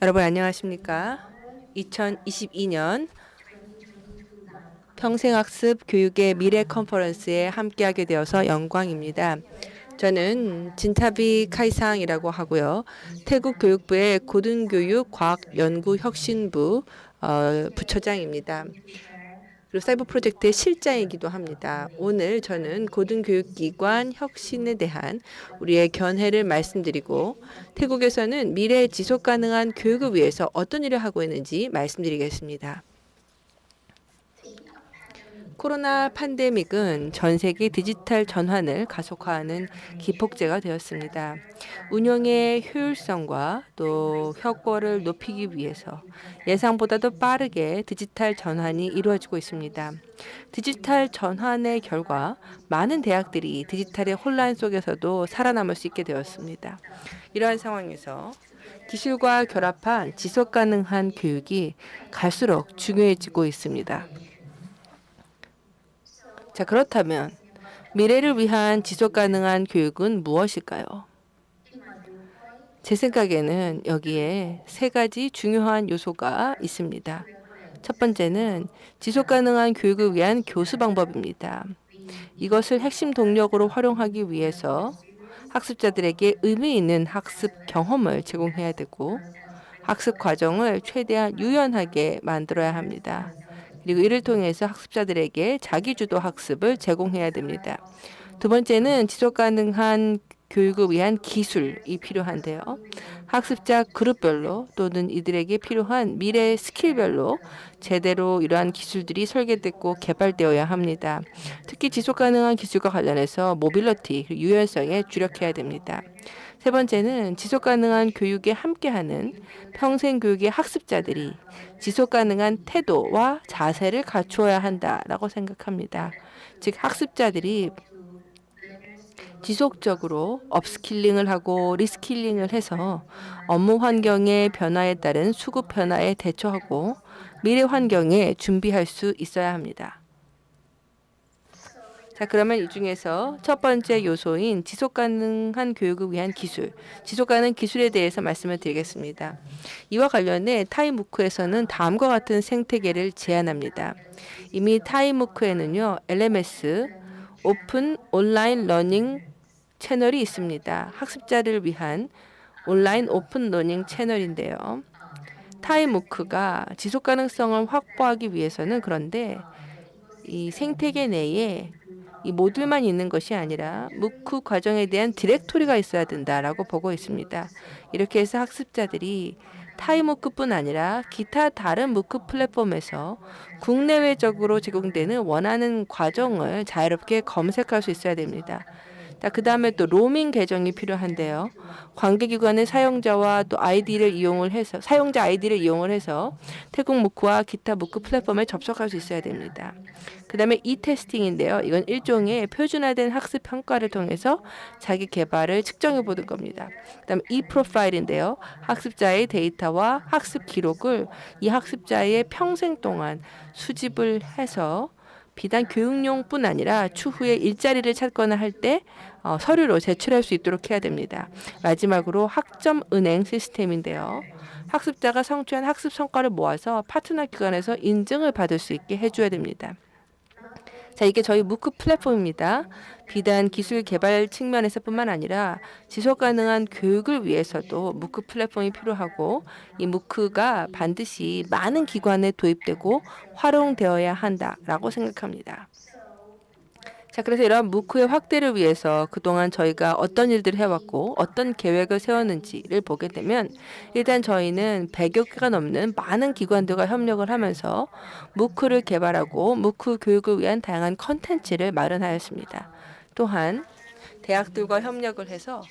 여러분 안녕하십니까? 2022년 평생학습 교육의 미래 컨퍼런스에 함께하게 되어서 영광입니다. 저는 진타비 카이상이라고 하고요. 태국 교육부의 고등교육과학연구혁신부 부처장입니다. 그리고 사이버 프로젝트의 실장이기도 합니다. 오늘 저는 고등교육기관 혁신에 대한 우리의 견해를 말씀드리고 태국에서는 미래 지속 가능한 교육을 위해서 어떤 일을 하고 있는지 말씀드리겠습니다. 코로나 팬데믹은 전 세계 디지털 전환을 가속화하는 기폭제가 되었습니다. 운영의 효율성과 또 효과를 높이기 위해서 예상보다도 빠르게 디지털 전환이 이루어지고 있습니다. 디지털 전환의 결과 많은 대학들이 디지털의 혼란 속에서도 살아남을 수 있게 되었습니다. 이러한 상황에서 기술과 결합한 지속 가능한 교육이 갈수록 중요해지고 있습니다. 자, 그렇다면 미래를 위한 지속 가능한 교육은 무엇일까요? 제 생각에는 여기에 세 가지 중요한 요소가 있습니다. 첫 번째는 지속 가능한 교육을 위한 교수 방법입니다. 이것을 핵심 동력으로 활용하기 위해서 학습자들에게 의미 있는 학습 경험을 제공해야 되고 학습 과정을 최대한 유연하게 만들어야 합니다. 그리고 이를 통해서 학습자들에게 자기주도 학습을 제공해야 됩니다. 두 번째는 지속 가능한 교육을 위한 기술이 필요한데요. 학습자 그룹별로 또는 이들에게 필요한 미래 스킬별로 제대로 이러한 기술들이 설계됐고 개발되어야 합니다. 특히 지속 가능한 기술과 관련해서 모빌리티, 유연성에 주력해야 됩니다. 세 번째는 지속 가능한 교육에 함께하는 평생 교육의 학습자들이 지속 가능한 태도와 자세를 갖추어야 한다라고 생각합니다. 즉 학습자들이 지속적으로 업스킬링을 하고 리스킬링을 해서 업무 환경의 변화에 따른 수급 변화에 대처하고 미래 환경에 준비할 수 있어야 합니다. 자, 그러면 이 중에서 첫 번째 요소인 지속 가능한 교육을 위한 기술, 지속 가능 기술에 대해서 말씀을 드리겠습니다. 이와 관련해 타이무크에서는 다음과 같은 생태계를 제안합니다. 이미 타이무크에는요, LMS, 오픈 온라인 러닝 채널이 있습니다. 학습자를 위한 온라인 오픈 러닝 채널인데요. 타이무크가 지속 가능성을 확보하기 위해서는 그런데 이 생태계 내에 이 모듈만 있는 것이 아니라 무크 과정에 대한 디렉토리가 있어야 된다라고 보고 있습니다. 이렇게 해서 학습자들이 타이무크뿐 아니라 기타 다른 무크 플랫폼에서 국내외적으로 제공되는 원하는 과정을 자유롭게 검색할 수 있어야 됩니다. 그 다음에 또 로밍 계정이 필요한데요. 관계기관의 사용자와 또 아이디를 이용을 해서 사용자 아이디를 이용을 해서 태국 무크와 기타 무크 플랫폼에 접속할 수 있어야 됩니다. 그 다음에 이테스팅인데요. 이건 일종의 표준화된 학습 평가를 통해서 자기 개발을 측정해 보는 겁니다. 그 다음에 이프로파일인데요. 학습자의 데이터와 학습 기록을 이 학습자의 평생 동안 수집을 해서 비단 교육용뿐 아니라 추후에 일자리를 찾거나 할 때 서류로 제출할 수 있도록 해야 됩니다. 마지막으로 학점 은행 시스템인데요. 학습자가 성취한 학습 성과를 모아서 파트너 기관에서 인증을 받을 수 있게 해줘야 됩니다. 자, 이게 저희 무크 플랫폼입니다. 비단 기술 개발 측면에서뿐만 아니라 지속 가능한 교육을 위해서도 무크 플랫폼이 필요하고 이 무크가 반드시 많은 기관에 도입되고 활용되어야 한다라고 생각합니다. 자, 그래서 이러한 무크의 확대를 위해서 그동안 저희가 어떤 일들을 해왔고 어떤 계획을 세웠는지를 보게 되면 일단 저희는 100여 개가 넘는 많은 기관들과 협력을 하면서 무크를 개발하고 무크 교육을 위한 다양한 컨텐츠를 마련하였습니다. 또한 대학들과 협력을 해서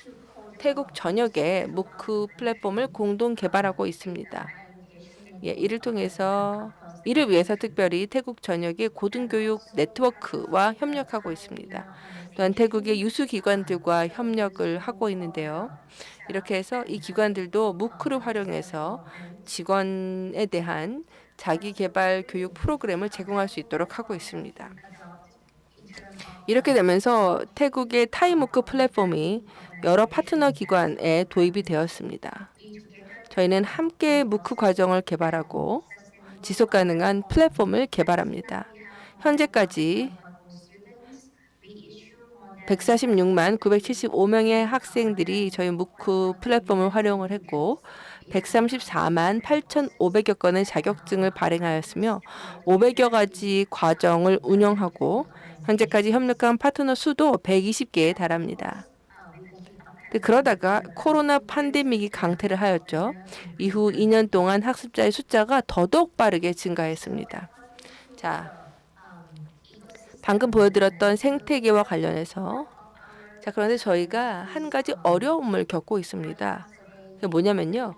태국 전역에 무크 플랫폼을 공동 개발하고 있습니다. 이를 위해서 특별히 태국 전역의 고등교육 네트워크와 협력하고 있습니다. 또한 태국의 유수 기관들과 협력을 하고 있는데요. 이렇게 해서 이 기관들도 무크를 활용해서 직원에 대한 자기 개발 교육 프로그램을 제공할 수 있도록 하고 있습니다. 이렇게 되면서 태국의 타이무크 플랫폼이 여러 파트너 기관에 도입이 되었습니다. 저희는 함께 무크 과정을 개발하고 지속 가능한 플랫폼을 개발합니다. 현재까지 146만 975명의 학생들이 저희 무크 플랫폼을 활용을 했고 134만 8,500여 건의 자격증을 발행하였으며 500여 가지 과정을 운영하고 현재까지 협력한 파트너 수도 120개에 달합니다. 그러다가 코로나 팬데믹이 강퇴를 하였죠. 이후 2년 동안 학습자의 숫자가 더더욱 빠르게 증가했습니다. 자, 방금 보여드렸던 생태계와 관련해서 그런데 저희가 한 가지 어려움을 겪고 있습니다. 그게 뭐냐면요.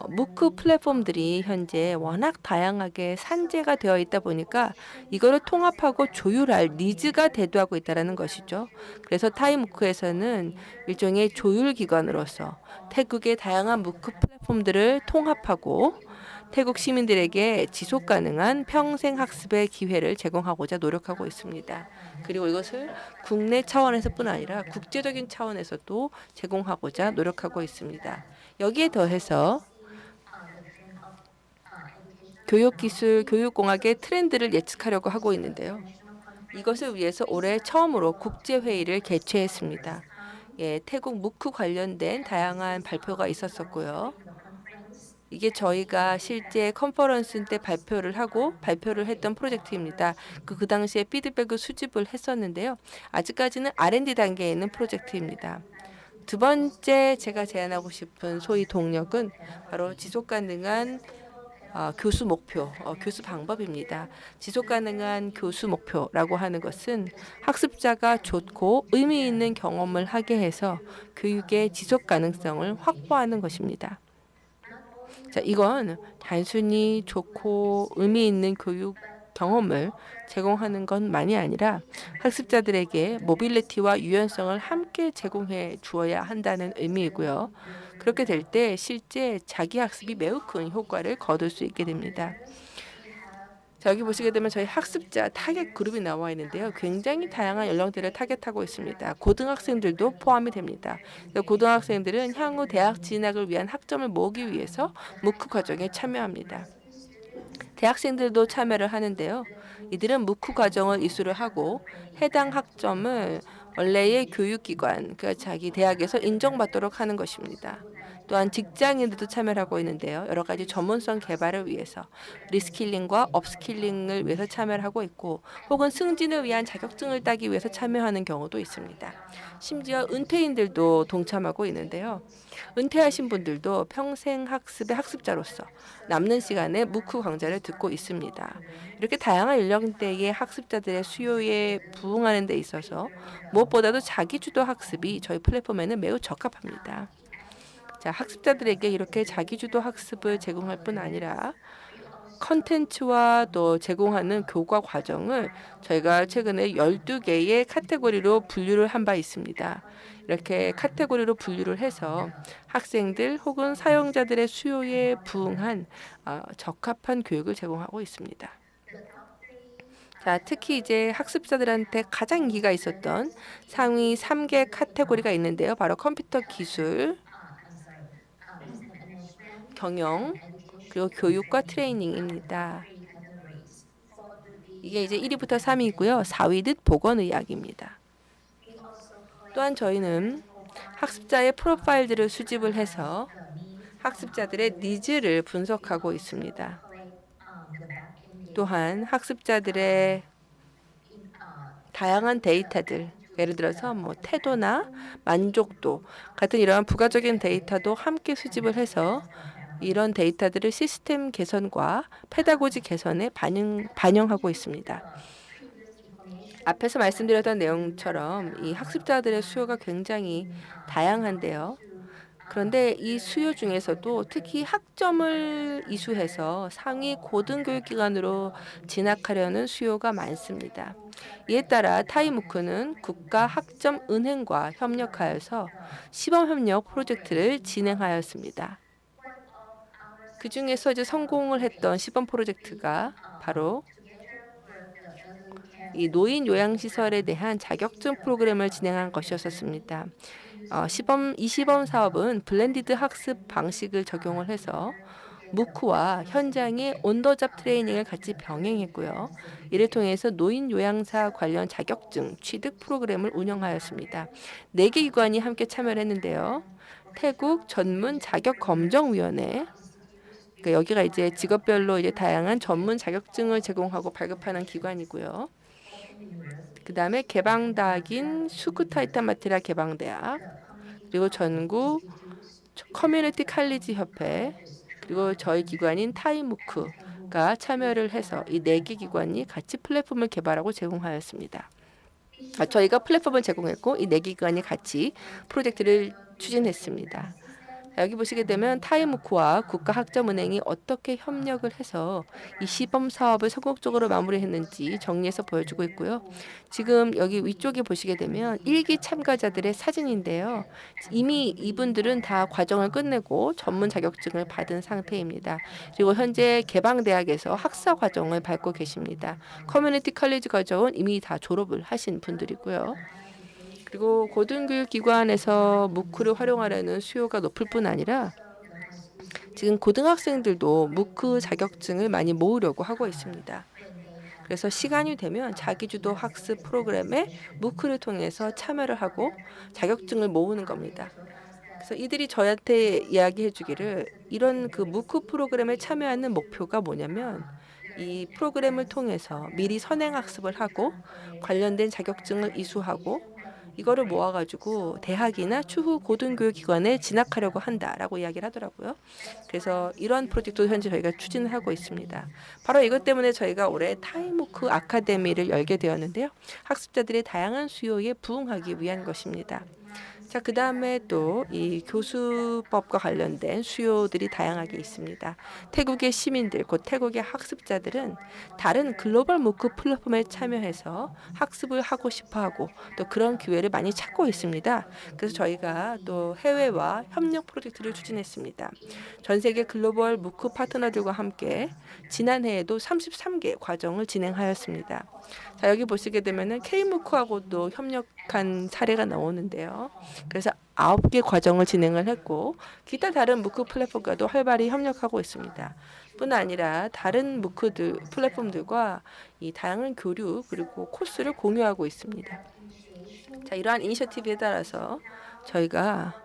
무크 플랫폼들이 현재 워낙 다양하게 산재가 되어 있다 보니까 이거를 통합하고 조율할 니즈가 대두하고 있다는 것이죠. 그래서 타이무크에서는 일종의 조율기관으로서 태국의 다양한 무크 플랫폼들을 통합하고 태국 시민들에게 지속 가능한 평생 학습의 기회를 제공하고자 노력하고 있습니다. 그리고 이것을 국내 차원에서뿐 아니라 국제적인 차원에서도 제공하고자 노력하고 있습니다. 여기에 더해서 교육기술, 교육공학의 트렌드를 예측하려고 하고 있는데요. 이것을 위해서 올해 처음으로 국제회의를 개최했습니다. 태국 무크 관련된 다양한 발표가 있었었고요. 이게 저희가 실제 컨퍼런스 때 발표를 했던 프로젝트입니다. 그 당시에 피드백을 수집을 했었는데요. 아직까지는 R&D 단계에 있는 프로젝트입니다. 두 번째 제가 제안하고 싶은 소위 동력은 바로 지속 가능한 교수 목표, 교수 방법입니다. 지속 가능한 교수 목표라고 하는 것은 학습자가 좋고 의미 있는 경험을 하게 해서 교육의 지속 가능성을 확보하는 것입니다. 자, 이건 단순히 좋고 의미 있는 교육 경험을 제공하는 것만이 아니라 학습자들에게 모빌리티와 유연성을 함께 제공해 주어야 한다는 의미이고요. 그렇게 될 때 실제 자기 학습이 매우 큰 효과를 거둘 수 있게 됩니다. 자, 여기 보시게 되면 저희 학습자 타겟 그룹이 나와 있는데요. 굉장히 다양한 연령대를 타겟하고 있습니다. 고등학생들도 포함이 됩니다. 고등학생들은 향후 대학 진학을 위한 학점을 모으기 위해서 무크 과정에 참여합니다. 대학생들도 참여를 하는데요. 이들은 무크 과정을 이수를 하고 해당 학점을 원래의 교육기관, 그러니까 자기 대학에서 인정받도록 하는 것입니다. 또한 직장인들도 참여를 하고 있는데요. 여러 가지 전문성 개발을 위해서 리스킬링과 업스킬링을 위해서 참여를 하고 있고 혹은 승진을 위한 자격증을 따기 위해서 참여하는 경우도 있습니다. 심지어 은퇴인들도 동참하고 있는데요. 은퇴하신 분들도 평생 학습의 학습자로서 남는 시간에 무크 강좌를 듣고 있습니다. 이렇게 다양한 연령대의 학습자들의 수요에 부응하는 데 있어서 무엇보다도 자기주도 학습이 저희 플랫폼에는 매우 적합합니다. 자, 학습자들에게 이렇게 자기주도 학습을 제공할 뿐 아니라 컨텐츠와 또 제공하는 교과 과정을 저희가 최근에 12개의 카테고리로 분류를 한 바 있습니다. 이렇게 카테고리로 분류를 해서 학생들 혹은 사용자들의 수요에 부응한 적합한 교육을 제공하고 있습니다. 자, 특히 이제 학습자들한테 가장 인기가 있었던 상위 3개 카테고리가 있는데요. 바로 컴퓨터 기술, 경영, 그리고 교육과 트레이닝입니다. 이게 이제 1위부터 3위고요. 4위는 보건의학입니다. 또한 저희는 학습자의 프로파일들을 수집을 해서 학습자들의 니즈를 분석하고 있습니다. 또한 학습자들의 다양한 데이터들, 예를 들어서 태도나 만족도 같은 이러한 부가적인 데이터도 함께 수집을 해서 이런 데이터들을 시스템 개선과 페다고지 개선에 반영하고 있습니다. 앞에서 말씀드렸던 내용처럼 이 학습자들의 수요가 굉장히 다양한데요. 그런데 이 수요 중에서도 특히 학점을 이수해서 상위 고등교육기관으로 진학하려는 수요가 많습니다. 이에 따라 타이무크는 국가학점은행과 협력하여서 시범협력 프로젝트를 진행하였습니다. 그 중에서 이제 성공을 했던 시범 프로젝트가 바로 이 노인 요양시설에 대한 자격증 프로그램을 진행한 것이었습니다. 이 시범 사업은 블렌디드 학습 방식을 적용을 해서 무크와 현장의 온더잡 트레이닝을 같이 병행했고요. 이를 통해서 노인 요양사 관련 자격증 취득 프로그램을 운영하였습니다. 4개 기관이 함께 참여를 했는데요. 태국 전문 자격 검정위원회, 그러니까 여기가 이제 직업별로 이제 다양한 전문 자격증을 제공하고 발급하는 기관이고요. 그 다음에 개방다긴 수쿠타이타마티라 개방대학, 그리고 전국 커뮤니티 칼리지 협회, 그리고 저희 기관인 타이무크가 참여를 해서 이 4개 기관이 같이 플랫폼을 개발하고 제공하였습니다. 저희가 플랫폼을 제공했고 이 4개 기관이 같이 프로젝트를 추진했습니다. 여기 보시게 되면 타이무크와 국가학점은행이 어떻게 협력을 해서 이 시범 사업을 성공적으로 마무리했는지 정리해서 보여주고 있고요. 지금 여기 위쪽에 보시게 되면 1기 참가자들의 사진인데요. 이미 이분들은 다 과정을 끝내고 전문 자격증을 받은 상태입니다. 그리고 현재 개방대학에서 학사 과정을 밟고 계십니다. 커뮤니티 컬리지 과정은 이미 다 졸업을 하신 분들이고요. 그리고 고등교육기관에서 무크를 활용하려는 수요가 높을 뿐 아니라 지금 고등학생들도 무크 자격증을 많이 모으려고 하고 있습니다. 그래서 시간이 되면 자기주도 학습 프로그램에 무크를 통해서 참여를 하고 자격증을 모으는 겁니다. 그래서 이들이 저한테 이야기해 주기를 이런 그 무크 프로그램에 참여하는 목표가 뭐냐면 이 프로그램을 통해서 미리 선행학습을 하고 관련된 자격증을 이수하고 이거를 모아가지고 대학이나 추후 고등교육기관에 진학하려고 한다라고 이야기를 하더라고요. 그래서 이런 프로젝트도 현재 저희가 추진을 하고 있습니다. 바로 이것 때문에 저희가 올해 타이무크 아카데미를 열게 되었는데요. 학습자들의 다양한 수요에 부응하기 위한 것입니다. 자, 그 다음에 또 이 교수법과 관련된 수요들이 다양하게 있습니다. 태국의 시민들, 곧 태국의 학습자들은 다른 글로벌 무크 플랫폼에 참여해서 학습을 하고 싶어하고 또 그런 기회를 많이 찾고 있습니다. 그래서 저희가 또 해외와 협력 프로젝트를 추진했습니다. 전 세계 글로벌 무크 파트너들과 함께 지난해에도 33개 과정을 진행하였습니다. 자, 여기 보시게 되면은 K무크하고도 협력한 사례가 나오는데요. 그래서 9개 과정을 진행을 했고 기타 다른 무크 플랫폼과도 활발히 협력하고 있습니다. 뿐 아니라 다른 무크들 플랫폼들과 이 다양한 교류 그리고 코스를 공유하고 있습니다. 자, 이러한 이니셔티브에 따라서 저희가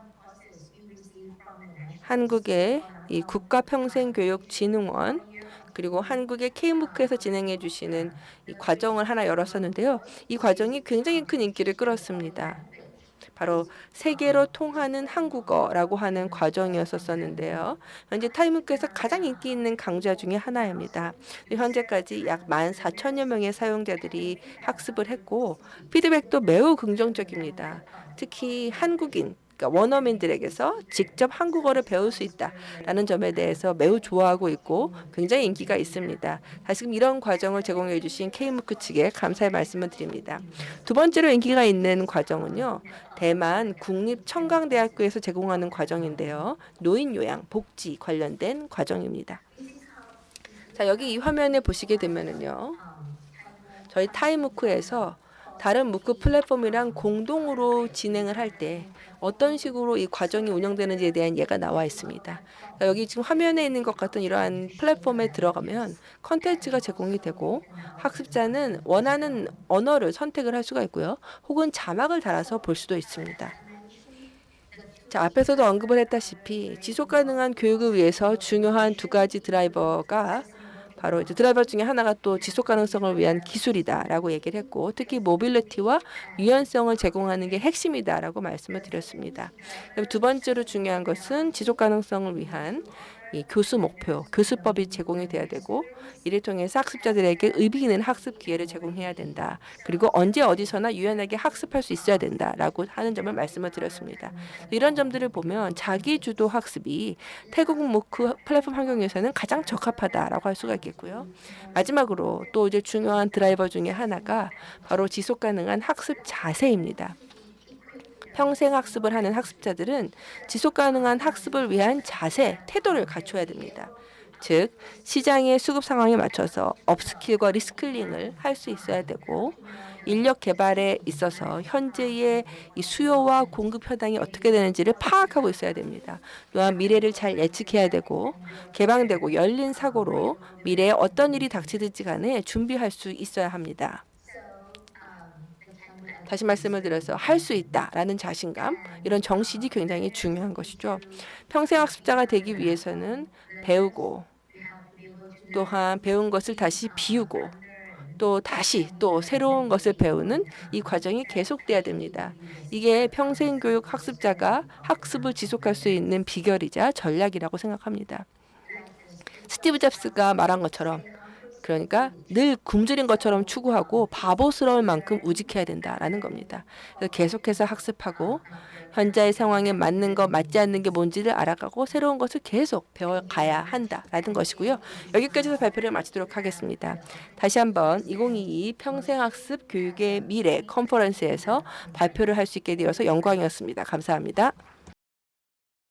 한국의 이 국가평생교육진흥원 그리고 한국의 K무크에서 진행해 주시는 이 과정을 하나 열었었는데요. 이 과정이 굉장히 큰 인기를 끌었습니다. 바로 세계로 통하는 한국어라고 하는 과정이었었는데요. 현재 타이무크에서 가장 인기 있는 강좌 중에 하나입니다. 현재까지 약 14,000여 명의 사용자들이 학습을 했고 피드백도 매우 긍정적입니다. 특히 한국인 그러니까 원어민들에게서 직접 한국어를 배울 수 있다라는 점에 대해서 매우 좋아하고 있고 굉장히 인기가 있습니다. 다시금 이런 과정을 제공해 주신 K무크 측에 감사의 말씀을 드립니다. 두 번째로 인기가 있는 과정은요. 대만 국립청강대학교에서 제공하는 과정인데요. 노인요양, 복지 관련된 과정입니다. 자, 여기 이 화면에 보시게 되면은요. 저희 타이무크에서 다른 무크 플랫폼이랑 공동으로 진행을 할 때 어떤 식으로 이 과정이 운영되는지에 대한 예가 나와 있습니다. 그러니까 여기 지금 화면에 있는 것 같은 이러한 플랫폼에 들어가면 컨텐츠가 제공이 되고 학습자는 원하는 언어를 선택을 할 수가 있고요. 혹은 자막을 달아서 볼 수도 있습니다. 자, 앞에서도 언급을 했다시피 지속 가능한 교육을 위해서 중요한 두 가지 드라이버가 바로 이제 드라이버 중에 하나가 또 지속 가능성을 위한 기술이다라고 얘기를 했고 특히 모빌리티와 유연성을 제공하는 게 핵심이다라고 말씀을 드렸습니다. 그럼 두 번째로 중요한 것은 지속 가능성을 위한 이 교수 목표, 교수법이 제공이 돼야 되고 이를 통해서 학습자들에게 의미 있는 학습 기회를 제공해야 된다. 그리고 언제 어디서나 유연하게 학습할 수 있어야 된다라고 하는 점을 말씀을 드렸습니다. 이런 점들을 보면 자기 주도 학습이 태국 무크 플랫폼 환경에서는 가장 적합하다라고 할 수가 있겠고요. 마지막으로 또 이제 중요한 드라이버 중에 하나가 바로 지속 가능한 학습 자세입니다. 평생 학습을 하는 학습자들은 지속 가능한 학습을 위한 자세, 태도를 갖춰야 됩니다. 즉 시장의 수급 상황에 맞춰서 업스킬과 리스킬링을 할 수 있어야 되고 인력 개발에 있어서 현재의 이 수요와 공급 현황이 어떻게 되는지를 파악하고 있어야 됩니다. 또한 미래를 잘 예측해야 되고 개방되고 열린 사고로 미래에 어떤 일이 닥치든지 간에 준비할 수 있어야 합니다. 다시 말씀을 드려서 할 수 있다라는 자신감, 이런 정신이 굉장히 중요한 것이죠. 평생학습자가 되기 위해서는 배우고 또한 배운 것을 다시 비우고 또 다시 또 새로운 것을 배우는 이 과정이 계속돼야 됩니다. 이게 평생교육 학습자가 학습을 지속할 수 있는 비결이자 전략이라고 생각합니다. 스티브 잡스가 말한 것처럼 그러니까 늘 굶주린 것처럼 추구하고 바보스러울 만큼 우직해야 된다라는 겁니다. 그래서 계속해서 학습하고 현재의 상황에 맞는 것, 맞지 않는 게 뭔지를 알아가고 새로운 것을 계속 배워가야 한다라는 것이고요. 여기까지서 발표를 마치도록 하겠습니다. 다시 한번 2022 평생학습 교육의 미래 컨퍼런스에서 발표를 할 수 있게 되어서 영광이었습니다. 감사합니다.